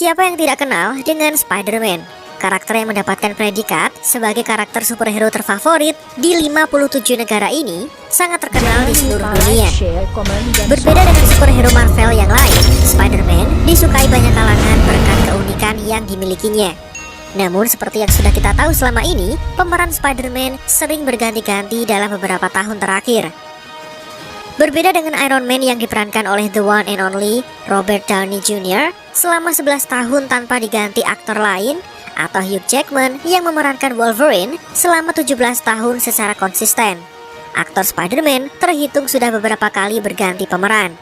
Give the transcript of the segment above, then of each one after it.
Siapa yang tidak kenal dengan Spider-Man? Karakter yang mendapatkan predikat sebagai karakter superhero terfavorit di 57 negara ini sangat terkenal di seluruh dunia. Berbeda dengan superhero Marvel yang lain, Spider-Man disukai banyak kalangan berkat keunikan yang dimilikinya. Namun seperti yang sudah kita tahu selama ini, pemeran Spider-Man sering berganti-ganti dalam beberapa tahun terakhir. Berbeda dengan Iron Man yang diperankan oleh the one and only Robert Downey Jr. selama 11 tahun tanpa diganti aktor lain, atau Hugh Jackman yang memerankan Wolverine selama 17 tahun secara konsisten. Aktor Spider-Man terhitung sudah beberapa kali berganti pemeran.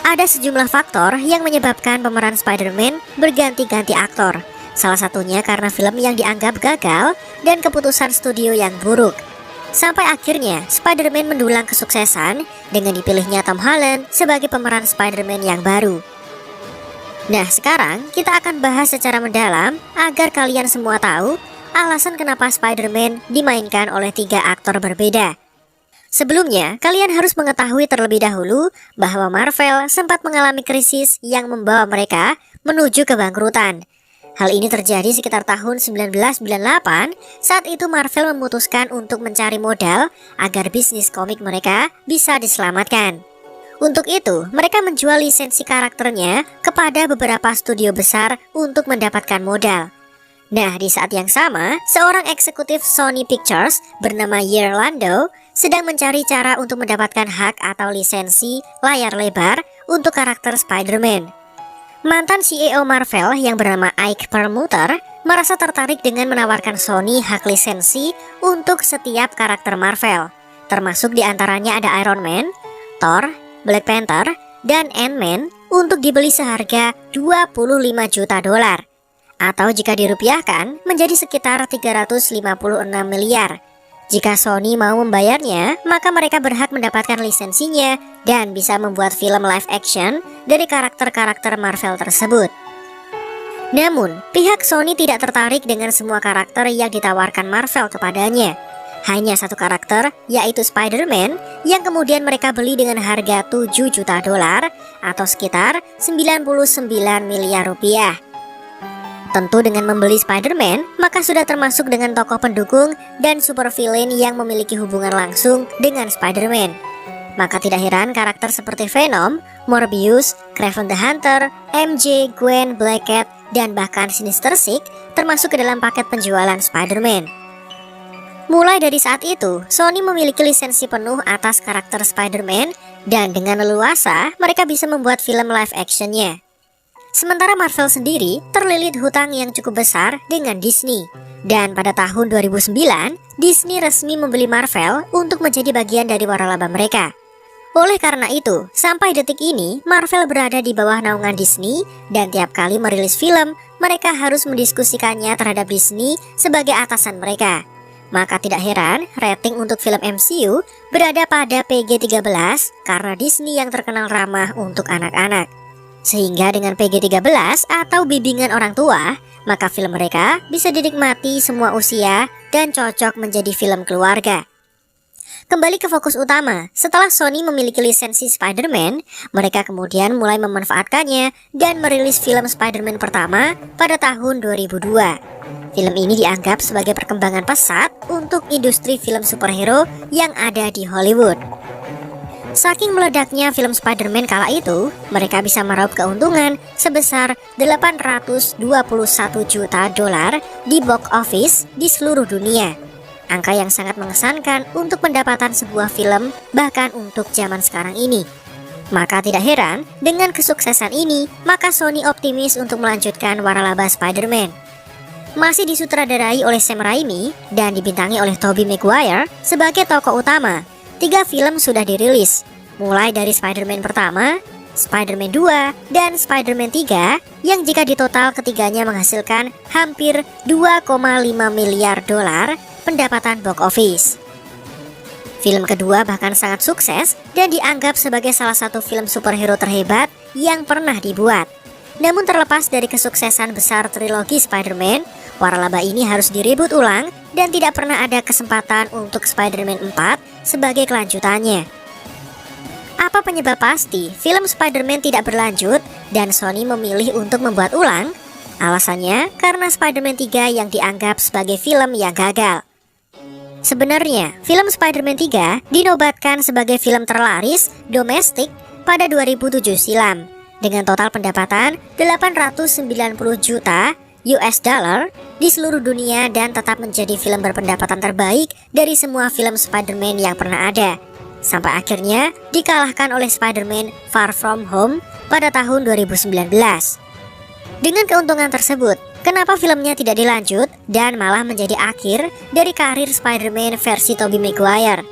Ada sejumlah faktor yang menyebabkan pemeran Spider-Man berganti-ganti aktor. Salah satunya karena film yang dianggap gagal dan keputusan studio yang buruk. Sampai akhirnya Spider-Man mendulang kesuksesan dengan dipilihnya Tom Holland sebagai pemeran Spider-Man yang baru. Nah, sekarang kita akan bahas secara mendalam agar kalian semua tahu alasan kenapa Spider-Man dimainkan oleh 3 aktor berbeda. Sebelumnya, kalian harus mengetahui terlebih dahulu bahwa Marvel sempat mengalami krisis yang membawa mereka menuju kebangkrutan. Hal ini terjadi sekitar tahun 1998, saat itu Marvel memutuskan untuk mencari modal agar bisnis komik mereka bisa diselamatkan. Untuk itu, mereka menjual lisensi karakternya kepada beberapa studio besar untuk mendapatkan modal. Nah, di saat yang sama, seorang eksekutif Sony Pictures bernama Yair Lando sedang mencari cara untuk mendapatkan hak atau lisensi layar lebar untuk karakter Spider-Man. Mantan CEO Marvel yang bernama Ike Perlmutter merasa tertarik dengan menawarkan Sony hak lisensi untuk setiap karakter Marvel, termasuk diantaranya ada Iron Man, Thor, Black Panther, dan Ant-Man untuk dibeli seharga $25 juta, atau jika dirupiahkan menjadi sekitar 356 miliar. Jika Sony mau membayarnya, maka mereka berhak mendapatkan lisensinya dan bisa membuat film live action dari karakter-karakter Marvel tersebut. Namun, pihak Sony tidak tertarik dengan semua karakter yang ditawarkan Marvel kepadanya. Hanya satu karakter, yaitu Spider-Man, yang kemudian mereka beli dengan harga $7 juta atau sekitar 99 miliar rupiah. Tentu dengan membeli Spider-Man, maka sudah termasuk dengan tokoh pendukung dan supervillain yang memiliki hubungan langsung dengan Spider-Man. Maka tidak heran karakter seperti Venom, Morbius, Kraven the Hunter, MJ, Gwen, Black Cat, dan bahkan Sinister Six termasuk ke dalam paket penjualan Spider-Man. Mulai dari saat itu, Sony memiliki lisensi penuh atas karakter Spider-Man dan dengan leluasa mereka bisa membuat film live actionnya. Sementara Marvel sendiri terlilit hutang yang cukup besar dengan Disney. Dan pada tahun 2009, Disney resmi membeli Marvel untuk menjadi bagian dari waralaba mereka. Oleh karena itu, sampai detik ini Marvel berada di bawah naungan Disney dan tiap kali merilis film, mereka harus mendiskusikannya terhadap Disney sebagai atasan mereka. Maka tidak heran rating untuk film MCU berada pada PG-13 karena Disney yang terkenal ramah untuk anak-anak. Sehingga dengan PG-13 atau bimbingan orang tua, maka film mereka bisa dinikmati semua usia dan cocok menjadi film keluarga. Kembali ke fokus utama, setelah Sony memiliki lisensi Spider-Man, mereka kemudian mulai memanfaatkannya dan merilis film Spider-Man pertama pada tahun 2002. Film ini dianggap sebagai perkembangan pesat untuk industri film superhero yang ada di Hollywood. Saking meledaknya film Spider-Man kala itu, mereka bisa meraup keuntungan sebesar $821 juta di box office di seluruh dunia. Angka yang sangat mengesankan untuk pendapatan sebuah film bahkan untuk zaman sekarang ini. Maka tidak heran dengan kesuksesan ini, maka Sony optimis untuk melanjutkan waralaba Spider-Man. Masih disutradarai oleh Sam Raimi dan dibintangi oleh Tobey Maguire sebagai tokoh utama. 3 film sudah dirilis, mulai dari Spider-Man pertama, Spider-Man 2, dan Spider-Man 3 yang jika ditotal ketiganya menghasilkan hampir $2,5 miliar pendapatan box office. Film kedua bahkan sangat sukses dan dianggap sebagai salah satu film superhero terhebat yang pernah dibuat. Namun terlepas dari kesuksesan besar trilogi Spider-Man, waralaba ini harus direboot ulang dan tidak pernah ada kesempatan untuk Spider-Man 4 sebagai kelanjutannya. Apa Apa penyebab pasti film Spider-Man tidak berlanjut dan Sony memilih untuk membuat ulang? Alasannya karena Spider-Man 3 yang dianggap sebagai film yang gagal. Sebenarnya, film Spider-Man 3 dinobatkan sebagai film terlaris domestik pada 2007 silam dengan total pendapatan 890 juta US dollar di seluruh dunia dan tetap menjadi film berpendapatan terbaik dari semua film Spider-Man yang pernah ada. Sampai akhirnya dikalahkan oleh Spider-Man Far From Home pada tahun 2019. Dengan keuntungan tersebut, kenapa filmnya tidak dilanjut dan malah menjadi akhir dari karir Spider-Man versi Tobey Maguire?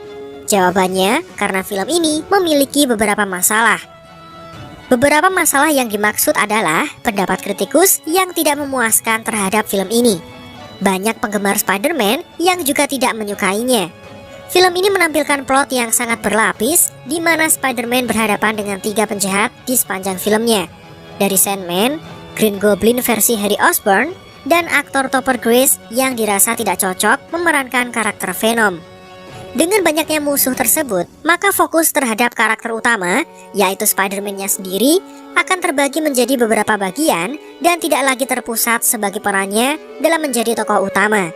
Jawabannya, karena film ini memiliki beberapa masalah. Beberapa masalah yang dimaksud adalah pendapat kritikus yang tidak memuaskan terhadap film ini. Banyak penggemar Spider-Man yang juga tidak menyukainya. Film ini menampilkan plot yang sangat berlapis, di mana Spider-Man berhadapan dengan 3 penjahat di sepanjang filmnya. Dari Sandman, Green Goblin versi Harry Osborn, dan aktor Topher Grace yang dirasa tidak cocok memerankan karakter Venom. Dengan banyaknya musuh tersebut, maka fokus terhadap karakter utama, yaitu Spider-Man-nya sendiri, akan terbagi menjadi beberapa bagian dan tidak lagi terpusat sebagai perannya dalam menjadi tokoh utama.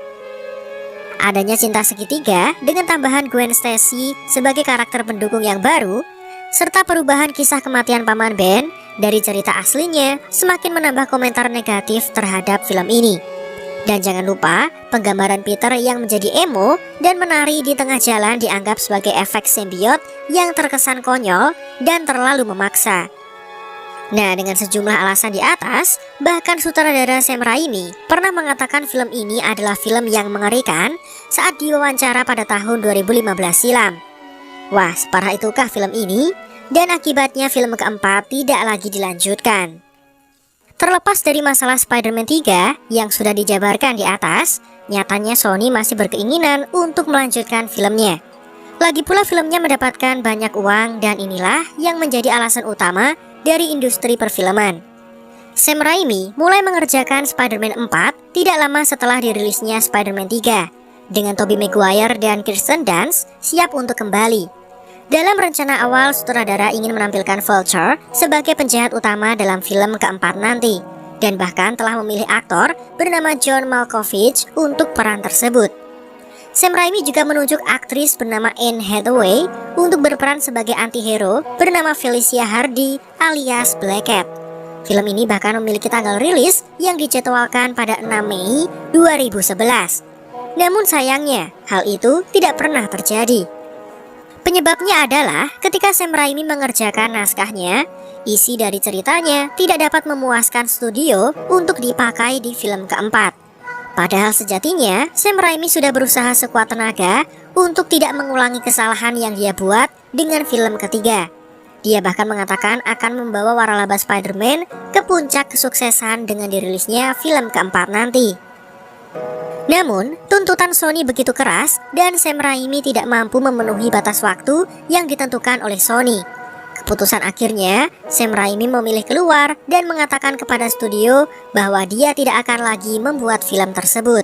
Adanya cinta segitiga dengan tambahan Gwen Stacy sebagai karakter pendukung yang baru, serta perubahan kisah kematian Paman Ben dari cerita aslinya semakin menambah komentar negatif terhadap film ini. Dan jangan lupa, penggambaran Peter yang menjadi emo dan menari di tengah jalan dianggap sebagai efek simbiot yang terkesan konyol dan terlalu memaksa. Nah, dengan sejumlah alasan di atas, bahkan sutradara Sam Raimi pernah mengatakan film ini adalah film yang mengerikan saat diwawancara pada tahun 2015 silam. Wah, separah itukah film ini? Dan akibatnya film keempat tidak lagi dilanjutkan. Terlepas dari masalah Spider-Man 3 yang sudah dijabarkan di atas, nyatanya Sony masih berkeinginan untuk melanjutkan filmnya. Lagi pula filmnya mendapatkan banyak uang dan inilah yang menjadi alasan utama dari industri perfilman. Sam Raimi mulai mengerjakan Spider-Man 4 tidak lama setelah dirilisnya Spider-Man 3, dengan Tobey Maguire dan Kirsten Dunst siap untuk kembali. Dalam rencana awal, sutradara ingin menampilkan Vulture sebagai penjahat utama dalam film keempat nanti, dan bahkan telah memilih aktor bernama John Malkovich untuk peran tersebut. Sam Raimi juga menunjuk aktris bernama Anne Hathaway untuk berperan sebagai antihero bernama Felicia Hardy alias Black Cat. Film ini bahkan memiliki tanggal rilis yang dijadwalkan pada 6 Mei 2011. Namun sayangnya, hal itu tidak pernah terjadi. Penyebabnya adalah ketika Sam Raimi mengerjakan naskahnya, isi dari ceritanya tidak dapat memuaskan studio untuk dipakai di film keempat. Padahal sejatinya, Sam Raimi sudah berusaha sekuat tenaga untuk tidak mengulangi kesalahan yang dia buat dengan film ketiga. Dia bahkan mengatakan akan membawa waralaba Spider-Man ke puncak kesuksesan dengan dirilisnya film keempat nanti. Namun, tuntutan Sony begitu keras dan Sam Raimi tidak mampu memenuhi batas waktu yang ditentukan oleh Sony. Keputusan akhirnya, Sam Raimi memilih keluar dan mengatakan kepada studio bahwa dia tidak akan lagi membuat film tersebut.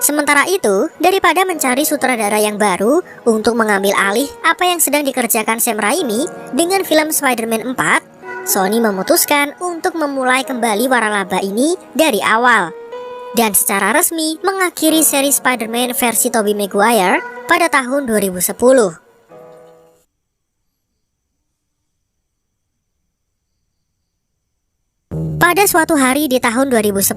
Sementara itu, daripada mencari sutradara yang baru untuk mengambil alih apa yang sedang dikerjakan Sam Raimi dengan film Spider-Man 4, Sony memutuskan untuk memulai kembali waralaba ini dari awal dan secara resmi mengakhiri seri Spider-Man versi Tobey Maguire pada tahun 2010. Pada suatu hari di tahun 2010,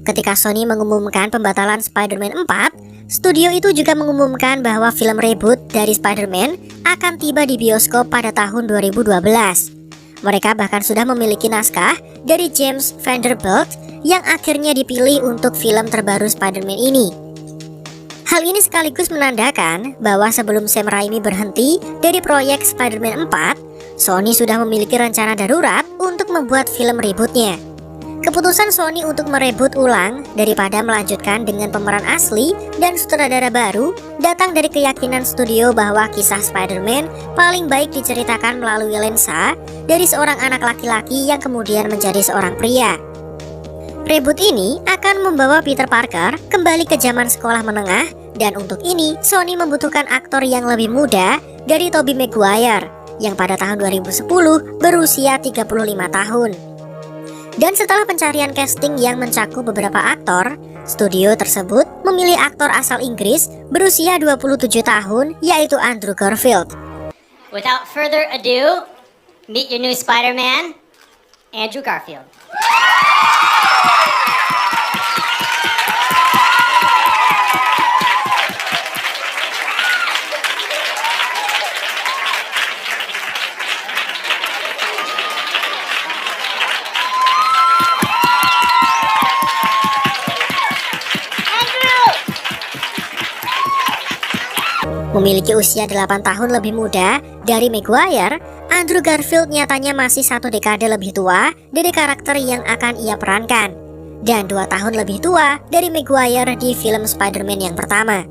ketika Sony mengumumkan pembatalan Spider-Man 4, studio itu juga mengumumkan bahwa film reboot dari Spider-Man akan tiba di bioskop pada tahun 2012. Mereka bahkan sudah memiliki naskah dari James Vanderbilt yang akhirnya dipilih untuk film terbaru Spider-Man ini. Hal ini sekaligus menandakan bahwa sebelum Sam Raimi berhenti dari proyek Spider-Man 4, Sony sudah memiliki rencana darurat untuk membuat film rebootnya. Keputusan Sony untuk mereboot ulang daripada melanjutkan dengan pemeran asli dan sutradara baru datang dari keyakinan studio bahwa kisah Spider-Man paling baik diceritakan melalui lensa dari seorang anak laki-laki yang kemudian menjadi seorang pria. Reboot ini akan membawa Peter Parker kembali ke zaman sekolah menengah, dan untuk ini Sony membutuhkan aktor yang lebih muda dari Tobey Maguire, yang pada tahun 2010 berusia 35 tahun. Dan setelah pencarian casting yang mencakup beberapa aktor, studio tersebut memilih aktor asal Inggris berusia 27 tahun, yaitu Andrew Garfield. Without further ado, meet your new Spider-Man, Andrew Garfield. Memiliki usia 8 tahun lebih muda dari Maguire, Andrew Garfield nyatanya masih 1 dekade lebih tua dari karakter yang akan ia perankan, dan 2 tahun lebih tua dari Maguire di film Spider-Man yang pertama.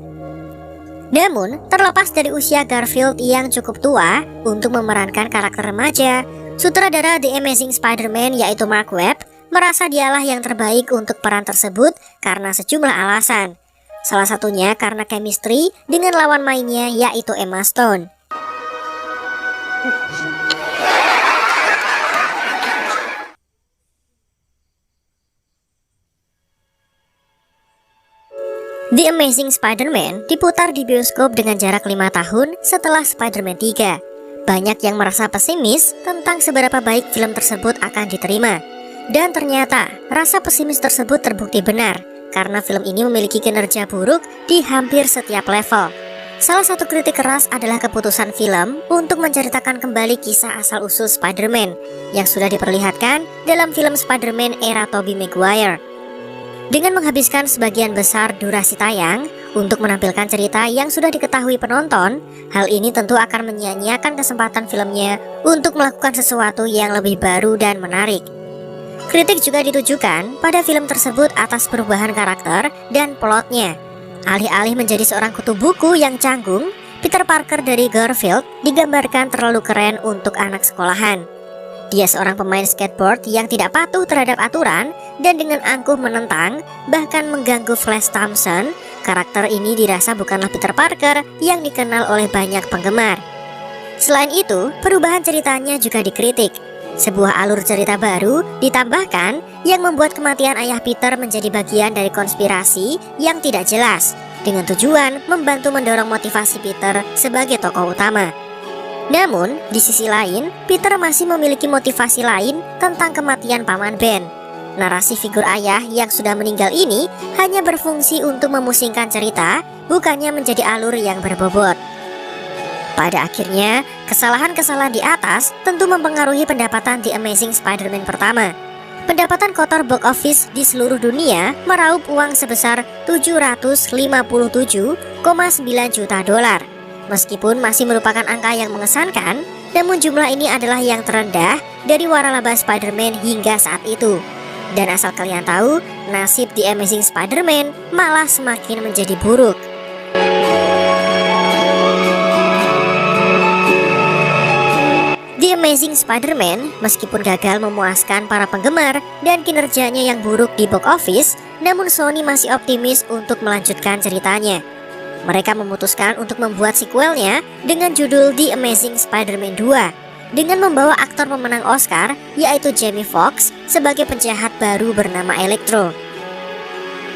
Namun, terlepas dari usia Garfield yang cukup tua untuk memerankan karakter remaja, sutradara The Amazing Spider-Man yaitu Mark Webb merasa dialah yang terbaik untuk peran tersebut karena sejumlah alasan. Salah satunya karena chemistry dengan lawan mainnya yaitu Emma Stone. The Amazing Spider-Man diputar di bioskop dengan jarak 5 tahun setelah Spider-Man 3. Banyak yang merasa pesimis tentang seberapa baik film tersebut akan diterima. Dan ternyata rasa pesimis tersebut terbukti benar, karena film ini memiliki kinerja buruk di hampir setiap level. Salah satu kritik keras adalah keputusan film untuk menceritakan kembali kisah asal-usul Spider-Man yang sudah diperlihatkan dalam film Spider-Man era Tobey Maguire. Dengan menghabiskan sebagian besar durasi tayang untuk menampilkan cerita yang sudah diketahui penonton, hal ini tentu akan menyia-nyiakan kesempatan filmnya untuk melakukan sesuatu yang lebih baru dan menarik. Kritik juga ditujukan pada film tersebut atas perubahan karakter dan plotnya. Alih-alih menjadi seorang kutu buku yang canggung, Peter Parker dari Garfield digambarkan terlalu keren untuk anak sekolahan. Dia seorang pemain skateboard yang tidak patuh terhadap aturan dan dengan angkuh menentang, bahkan mengganggu Flash Thompson. Karakter ini dirasa bukanlah Peter Parker yang dikenal oleh banyak penggemar. Selain itu, perubahan ceritanya juga dikritik. Sebuah alur cerita baru ditambahkan yang membuat kematian ayah Peter menjadi bagian dari konspirasi yang tidak jelas, dengan tujuan membantu mendorong motivasi Peter sebagai tokoh utama. Namun, di sisi lain, Peter masih memiliki motivasi lain tentang kematian Paman Ben. Narasi figur ayah yang sudah meninggal ini hanya berfungsi untuk memusingkan cerita, bukannya menjadi alur yang berbobot. Pada akhirnya, kesalahan-kesalahan di atas tentu mempengaruhi pendapatan The Amazing Spider-Man pertama. Pendapatan kotor box office di seluruh dunia meraup uang sebesar 757,9 juta dolar. Meskipun masih merupakan angka yang mengesankan, namun jumlah ini adalah yang terendah dari waralaba Spider-Man hingga saat itu. Dan asal kalian tahu, nasib The Amazing Spider-Man malah semakin menjadi buruk. The Amazing Spider-Man meskipun gagal memuaskan para penggemar dan kinerjanya yang buruk di box office, namun Sony masih optimis untuk melanjutkan ceritanya. Mereka memutuskan untuk membuat sequelnya dengan judul The Amazing Spider-Man 2 dengan membawa aktor pemenang Oscar yaitu Jamie Foxx sebagai penjahat baru bernama Electro.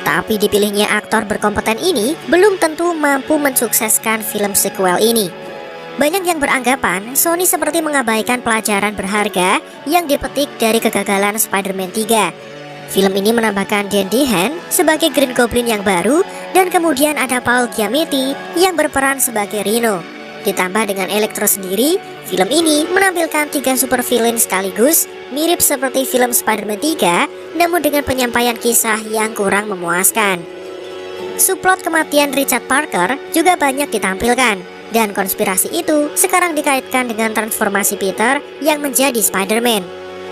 Tapi dipilihnya aktor berkompeten ini belum tentu mampu mensukseskan film sequel ini. Banyak yang beranggapan Sony seperti mengabaikan pelajaran berharga yang dipetik dari kegagalan Spider-Man 3. Film ini menambahkan Dan DeHaan sebagai Green Goblin yang baru dan kemudian ada Paul Giamatti yang berperan sebagai Rhino. Ditambah dengan Electro sendiri, film ini menampilkan 3 super villain sekaligus, mirip seperti film Spider-Man 3, namun dengan penyampaian kisah yang kurang memuaskan. Subplot kematian Richard Parker juga banyak ditampilkan. Dan konspirasi itu sekarang dikaitkan dengan transformasi Peter yang menjadi Spider-Man.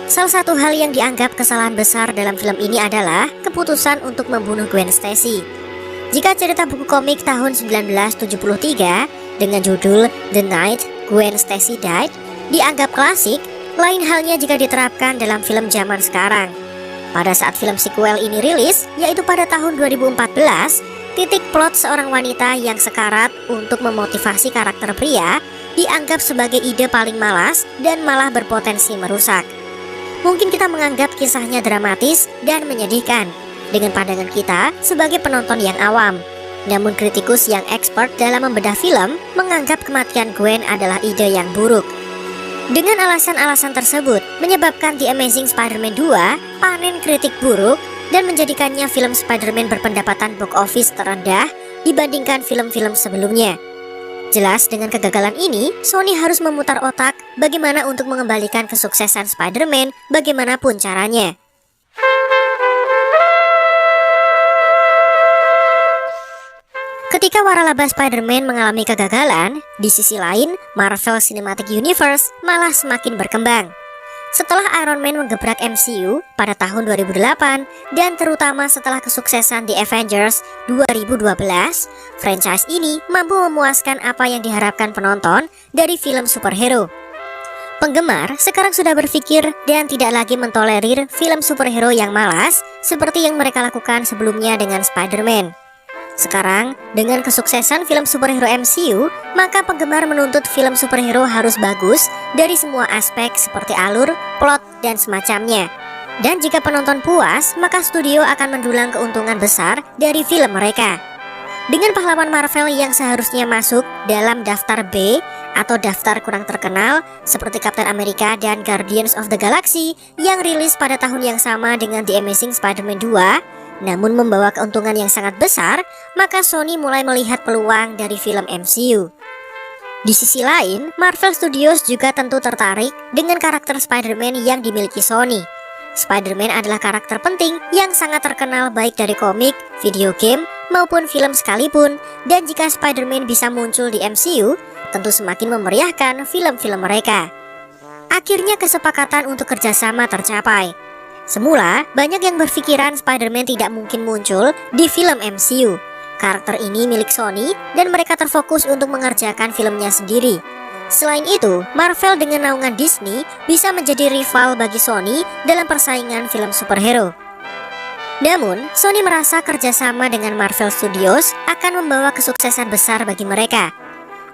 Salah satu hal yang dianggap kesalahan besar dalam film ini adalah keputusan untuk membunuh Gwen Stacy. Jika cerita buku komik tahun 1973 dengan judul The Night Gwen Stacy Died dianggap klasik, lain halnya jika diterapkan dalam film zaman sekarang. Pada saat film sequel ini rilis, yaitu pada tahun 2014, titik plot seorang wanita yang sekarat untuk memotivasi karakter pria dianggap sebagai ide paling malas dan malah berpotensi merusak. Mungkin kita menganggap kisahnya dramatis dan menyedihkan dengan pandangan kita sebagai penonton yang awam. Namun kritikus yang expert dalam membedah film menganggap kematian Gwen adalah ide yang buruk. Dengan alasan-alasan tersebut menyebabkan The Amazing Spider-Man 2 panen kritik buruk dan menjadikannya film Spider-Man berpendapatan box office terendah dibandingkan film-film sebelumnya. Jelas dengan kegagalan ini, Sony harus memutar otak bagaimana untuk mengembalikan kesuksesan Spider-Man bagaimanapun caranya. Ketika waralaba Spider-Man mengalami kegagalan, di sisi lain, Marvel Cinematic Universe malah semakin berkembang. Setelah Iron Man menggebrak MCU pada tahun 2008 dan terutama setelah kesuksesan The Avengers 2012, franchise ini mampu memuaskan apa yang diharapkan penonton dari film superhero. Penggemar sekarang sudah berpikir dan tidak lagi mentolerir film superhero yang malas seperti yang mereka lakukan sebelumnya dengan Spider-Man. Sekarang, dengan kesuksesan film superhero MCU, maka penggemar menuntut film superhero harus bagus dari semua aspek seperti alur, plot, dan semacamnya. Dan jika penonton puas, maka studio akan mendulang keuntungan besar dari film mereka. Dengan pahlawan Marvel yang seharusnya masuk dalam daftar B atau daftar kurang terkenal seperti Captain America dan Guardians of the Galaxy yang rilis pada tahun yang sama dengan The Amazing Spider-Man 2, namun membawa keuntungan yang sangat besar, maka Sony mulai melihat peluang dari film MCU. Di sisi lain, Marvel Studios juga tentu tertarik dengan karakter Spider-Man yang dimiliki Sony. Spider-Man adalah karakter penting yang sangat terkenal baik dari komik, video game, maupun film sekalipun, dan jika Spider-Man bisa muncul di MCU, tentu semakin memeriahkan film-film mereka. Akhirnya kesepakatan untuk kerjasama tercapai. Semula, banyak yang berpikiran Spider-Man tidak mungkin muncul di film MCU. Karakter ini milik Sony dan mereka terfokus untuk mengerjakan filmnya sendiri. Selain itu, Marvel dengan naungan Disney bisa menjadi rival bagi Sony dalam persaingan film superhero. Namun, Sony merasa kerjasama dengan Marvel Studios akan membawa kesuksesan besar bagi mereka.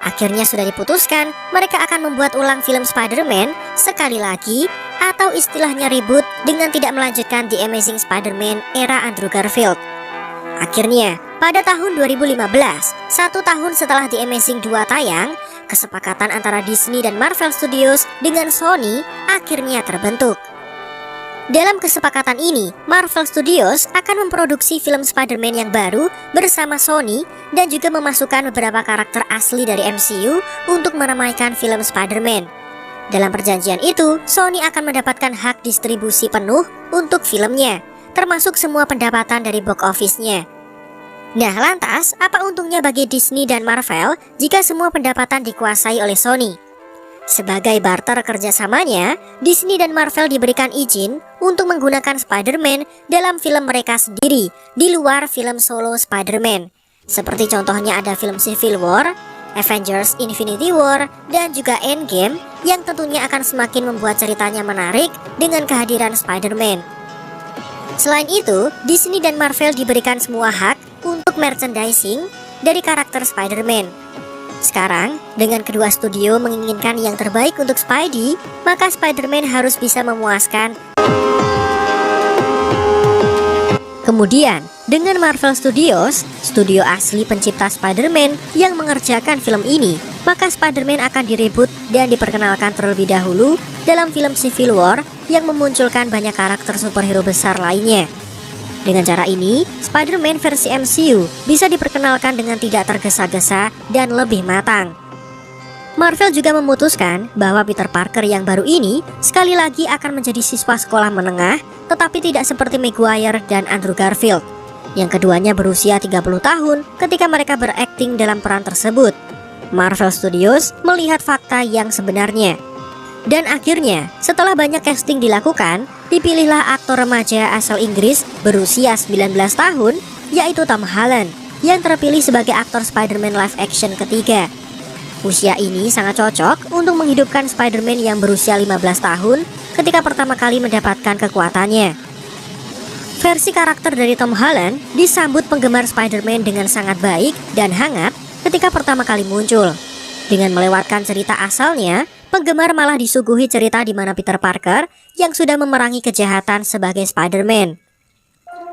Akhirnya sudah diputuskan, mereka akan membuat ulang film Spider-Man sekali lagi atau istilahnya reboot dengan tidak melanjutkan The Amazing Spider-Man era Andrew Garfield. Akhirnya, pada tahun 2015, 1 tahun setelah The Amazing 2 tayang, kesepakatan antara Disney dan Marvel Studios dengan Sony akhirnya terbentuk. Dalam kesepakatan ini, Marvel Studios akan memproduksi film Spider-Man yang baru bersama Sony dan juga memasukkan beberapa karakter asli dari MCU untuk meramaikan film Spider-Man. Dalam perjanjian itu, Sony akan mendapatkan hak distribusi penuh untuk filmnya, termasuk semua pendapatan dari box office-nya. Nah, lantas apa untungnya bagi Disney dan Marvel jika semua pendapatan dikuasai oleh Sony? Sebagai barter kerjasamanya, Disney dan Marvel diberikan izin untuk menggunakan Spider-Man dalam film mereka sendiri di luar film solo Spider-Man. Seperti contohnya ada film Civil War, Avengers Infinity War, dan juga Endgame yang tentunya akan semakin membuat ceritanya menarik dengan kehadiran Spider-Man. Selain itu, Disney dan Marvel diberikan semua hak untuk merchandising dari karakter Spider-Man. Sekarang, dengan kedua studio menginginkan yang terbaik untuk Spidey, maka Spider-Man harus bisa memuaskan. Kemudian, dengan Marvel Studios, studio asli pencipta Spider-Man yang mengerjakan film ini, maka Spider-Man akan direboot dan diperkenalkan terlebih dahulu dalam film Civil War yang memunculkan banyak karakter superhero besar lainnya. Dengan cara ini, Spider-Man versi MCU bisa diperkenalkan dengan tidak tergesa-gesa dan lebih matang. Marvel juga memutuskan bahwa Peter Parker yang baru ini sekali lagi akan menjadi siswa sekolah menengah, tetapi tidak seperti Maguire dan Andrew Garfield, yang keduanya berusia 30 tahun ketika mereka berakting dalam peran tersebut. Marvel Studios melihat fakta yang sebenarnya. Dan akhirnya, setelah banyak casting dilakukan, dipilihlah aktor remaja asal Inggris berusia 19 tahun, yaitu Tom Holland, yang terpilih sebagai aktor Spider-Man live action ketiga. Usia ini sangat cocok untuk menghidupkan Spider-Man yang berusia 15 tahun ketika pertama kali mendapatkan kekuatannya. Versi karakter dari Tom Holland disambut penggemar Spider-Man dengan sangat baik dan hangat ketika pertama kali muncul. Dengan melewatkan cerita asalnya, penggemar malah disuguhi cerita di mana Peter Parker yang sudah memerangi kejahatan sebagai Spider-Man.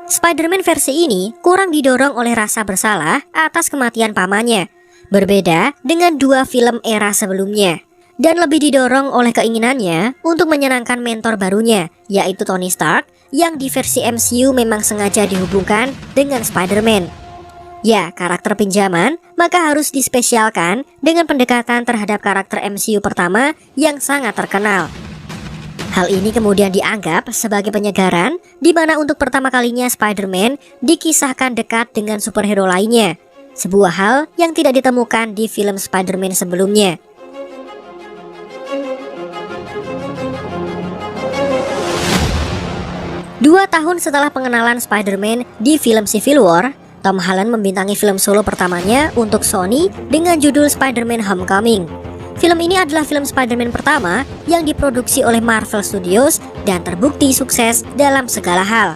Spider-Man versi ini kurang didorong oleh rasa bersalah atas kematian pamannya, berbeda dengan dua film era sebelumnya, dan lebih didorong oleh keinginannya untuk menyenangkan mentor barunya, yaitu Tony Stark, yang di versi MCU memang sengaja dihubungkan dengan Spider-Man. Ya, karakter pinjaman maka harus dispesialkan dengan pendekatan terhadap karakter MCU pertama yang sangat terkenal. Hal ini kemudian dianggap sebagai penyegaran di mana untuk pertama kalinya Spider-Man dikisahkan dekat dengan superhero lainnya, sebuah hal yang tidak ditemukan di film Spider-Man sebelumnya. Dua tahun setelah pengenalan Spider-Man di film Civil War, Tom Holland membintangi film solo pertamanya untuk Sony dengan judul Spider-Man Homecoming. Film ini adalah film Spider-Man pertama yang diproduksi oleh Marvel Studios dan terbukti sukses dalam segala hal.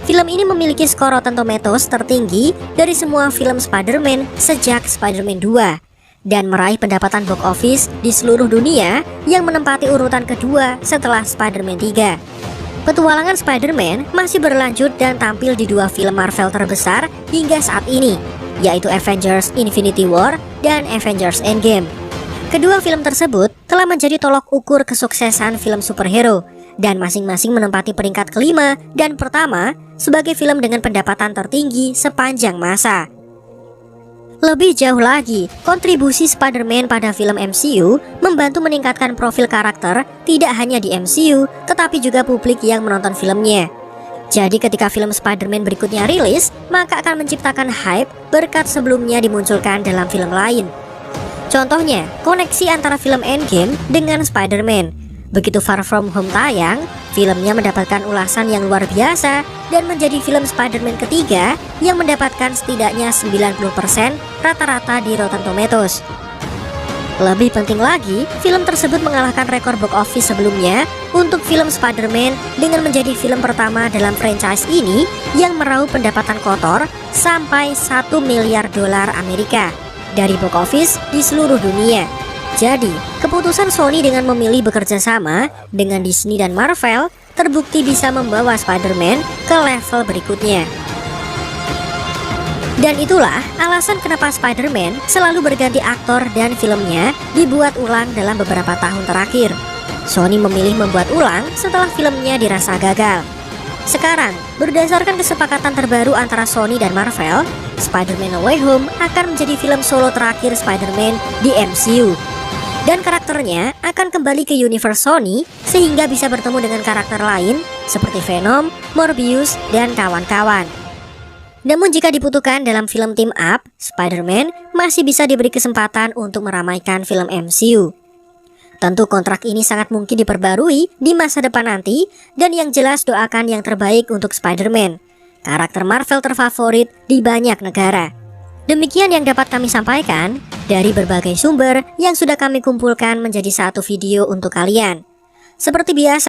Film ini memiliki skor Rotten Tomatoes tertinggi dari semua film Spider-Man sejak Spider-Man 2 dan meraih pendapatan box office di seluruh dunia yang menempati urutan kedua setelah Spider-Man 3. Petualangan Spider-Man masih berlanjut dan tampil di dua film Marvel terbesar hingga saat ini, yaitu Avengers Infinity War dan Avengers Endgame. Kedua film tersebut telah menjadi tolok ukur kesuksesan film superhero dan masing-masing menempati peringkat kelima dan pertama sebagai film dengan pendapatan tertinggi sepanjang masa. Lebih jauh lagi, kontribusi Spider-Man pada film MCU membantu meningkatkan profil karakter tidak hanya di MCU, tetapi juga publik yang menonton filmnya. Jadi ketika film Spider-Man berikutnya rilis, maka akan menciptakan hype berkat sebelumnya dimunculkan dalam film lain. Contohnya, koneksi antara film Endgame dengan Spider-Man. Begitu Far From Home tayang, filmnya mendapatkan ulasan yang luar biasa dan menjadi film Spider-Man ketiga yang mendapatkan setidaknya 90% rata-rata di Rotten Tomatoes. Lebih penting lagi, film tersebut mengalahkan rekor box office sebelumnya untuk film Spider-Man dengan menjadi film pertama dalam franchise ini yang meraup pendapatan kotor sampai 1 miliar dolar Amerika dari box office di seluruh dunia. Jadi, keputusan Sony dengan memilih bekerja sama dengan Disney dan Marvel terbukti bisa membawa Spider-Man ke level berikutnya. Dan itulah alasan kenapa Spider-Man selalu berganti aktor dan filmnya dibuat ulang dalam beberapa tahun terakhir. Sony memilih membuat ulang setelah filmnya dirasa gagal. Sekarang, berdasarkan kesepakatan terbaru antara Sony dan Marvel, Spider-Man No Way Home akan menjadi film solo terakhir Spider-Man di MCU. Dan karakternya akan kembali ke universe Sony sehingga bisa bertemu dengan karakter lain seperti Venom, Morbius, dan kawan-kawan. Namun jika dibutuhkan dalam film team up, Spider-Man masih bisa diberi kesempatan untuk meramaikan film MCU. Tentu kontrak ini sangat mungkin diperbarui di masa depan nanti, dan yang jelas doakan yang terbaik untuk Spider-Man, karakter Marvel terfavorit di banyak negara. Demikian yang dapat kami sampaikan dari berbagai sumber yang sudah kami kumpulkan menjadi satu video untuk kalian. Seperti biasa,